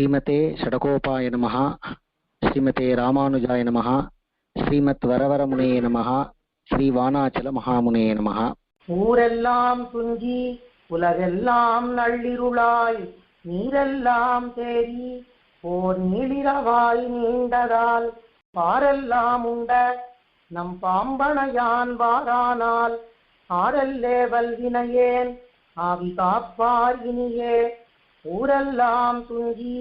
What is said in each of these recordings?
ஸ்ரீமதே ஷடகோபாய நமஹ. ஸ்ரீமதே ராமானுஜாய நமஹ. ஸ்ரீமத் வரவரமுனே நமஹ. ஸ்ரீ வானாச்சல மகாமுனே நமஹ. ஊரெல்லாம் துஞ்சி உலகெல்லாம் நள்ளிருளாய் நீரெல்லாம் தேறி ஓர் நீளிரவாய் நீண்டதால் பாரெல்லாம் உண்ட நம் பாம்பனையான் வாரானால் ஆரெல்லே வல்வினையேன் ஆவி காப்பார் இனியே. ஊரெல்லாம் துஞ்சி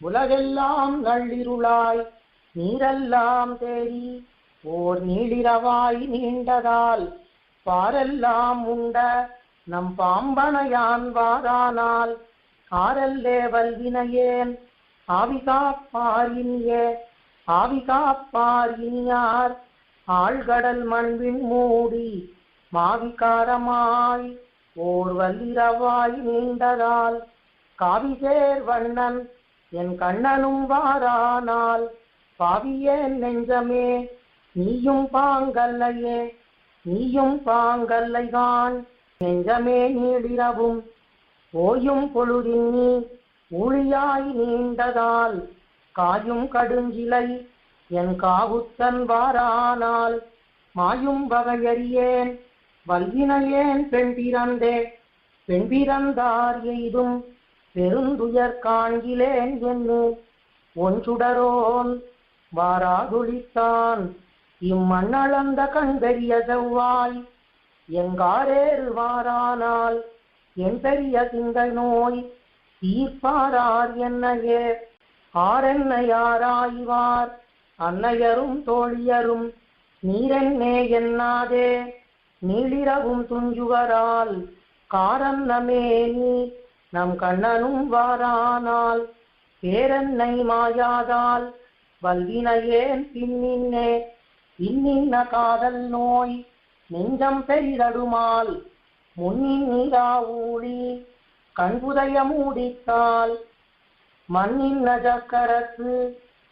உலகெல்லாம் நள்ளிருளாய் நீரெல்லாம் தேறி ஓர் நீளிரவாய் நீண்டதால் பாரெல்லாம் உண்ட நம் பாம்பனையான் வாரானால் ஆரெல்லே வல்வினையேன் ஆவி காப்பார் இனியே. ஆவி காப்பார் இனியார் ஆழ்கடல் மண்வின் மூடி மாவிகாரமாய் ஓர் வல்லிரவாய் நீண்டதால் காவிசேர் வண்ணன் என் கண்ணனும் வாரானால் பாவியேன் நெஞ்சமே நீயும் பாங்கல்லையே. நீயும் பாங்கல்லைகான் நெஞ்சமே நீளிரவும் ஓயும் பொழுதின் நீ ஊழியாய் நீண்டதால் காயும் கடுஞ்சிலை என் காவுத்தன் வாரானால் மாயும் வகையறியேன் வல்வினையேன் பெண் பிறந்தே. பெண் பிறந்தார் எய்தும் பெருந்துயர் காண்கிலேன் என்று ஒன்றுடரோன் வாராதுளித்தான் இம்மண்ணளந்த கண்பெரிய செவ்வாய் எங்காரேறு வாரானால் என் பெரிய சிந்தை நோய் தீர்ப்பாரார் என்னையே. ஆரென்னையாராய்வார் அன்னையரும் தோழியரும் நீரென்னே என்னாதே நீளிரவும் துஞ்சுவரால் காரன்னமே நீ நம் கண்ணனும் வாரானால் பேரன்னை மாயாதால் வல்வினையேன் பின்னின்னே. இன்னின்ன காதல் நோய் நெஞ்சம் பெரிதடுமால் முன்னின் நீரா ஊழி கண்புதைய மூடித்தால் மண்ணின்ன சக்கரத்து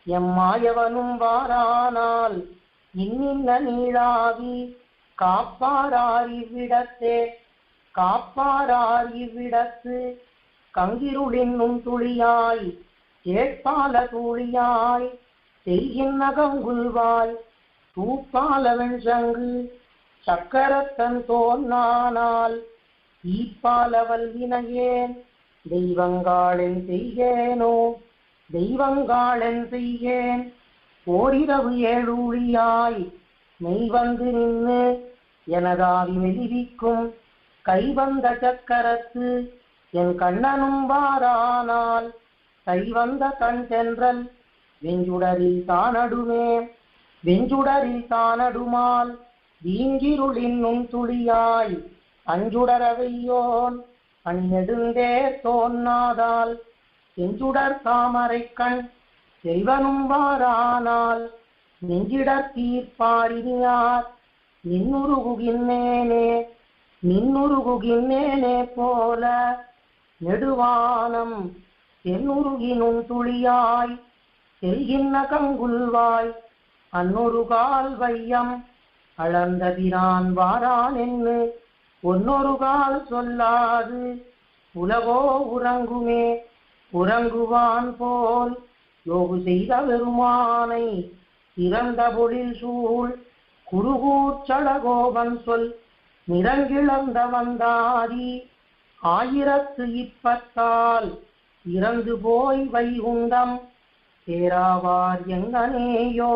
எம்மாயவனும் வாரானால் இன்னின்ன நீளாவி காப்பாரார் இவ்விடத்தே. காப்பாரார் இவ்விடத்து கங்கிருளின்னும் துளியாய் கேட்பால தூளியாய் செய்கின் நகங்குள்வாய் தூப்பால வெண்சங்கு சக்கரத்தன் தோன்னானால் ஈப்பால வல்வினையேன் தெய்வங்காளென் செய்கேனோ. தெய்வங்காளென் செய்கேன் ஓரிரவு ஏழூழியாய் மெய் வந்து நின்று எனதாவி மெலிவிக்கும் கைவந்த சக்கரத்து என் கண்ணனும் வாரானால் கைவந்த கண் தென்றல் வெஞ்சுடரில் தானடுமே. வெஞ்சுடரில் தானடுமால் வீங்கிருளின்னும் துளியாய் அஞ்சுடரவையோன் அந்நெடுந்தேர் தோன்னாதால் செஞ்சுடர் தாமரை கண் செல்வனும் வாரானால் நெஞ்சிடர் தீர்ப்பாரினியார் நின்னுருகுகின்னேனே. நின்னுருகுகின்னேனே போல நெடுவானம் தென்னுருகினும் துளியாய் செல்கின்ன கங்குல்வாய் அன்னொரு கால் வையம் அளந்ததிரான் வாரான் என்று ஒன்னொரு கால் சொல்லாது உலகோ உறங்குமே. உறங்குவான் போல் யோகு செய்த பெருமானை இறந்த பொழில் சூழ் குருகூர்ச்சடகோபன் சொல் நிறங்கிழந்த வந்தாதி 1020 இறந்து போய் வைகுண்டம் சேராவார் எங்கனேயோ.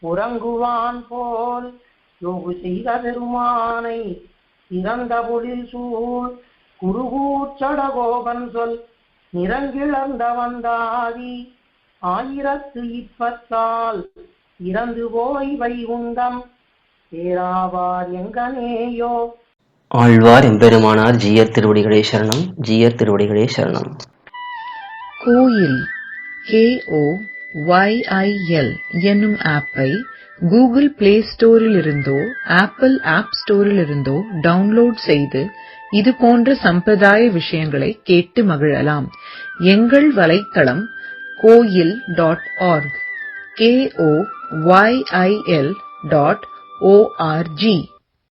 உறங்குவான் போல் யோகு செய்த பெருமானை இறந்த பொழில் சூழ் குருகூர்ச்சடகோபன் சொல் நிறங்கிழந்த வந்தாதி 1020 இறந்து போய் வைகுண்டம் சேராவார் எங்கனேயோ. ஆழ்வார் எம்பெருமானார் ஜீயர் திருவடிகளே சரணம். ஜீயர் திருவடிகளே சரணம். கோயில் KOYIL என்னும் ஆப்பை கூகுள் பிளே ஸ்டோரிலிருந்தோ ஆப்பிள் ஆப் ஸ்டோரிலிருந்தோ டவுன்லோட் செய்து இது போன்ற சம்பிரதாய விஷயங்களை கேட்டு மகிழலாம். எங்கள் வலைத்தளம் koil.org KOYIL.org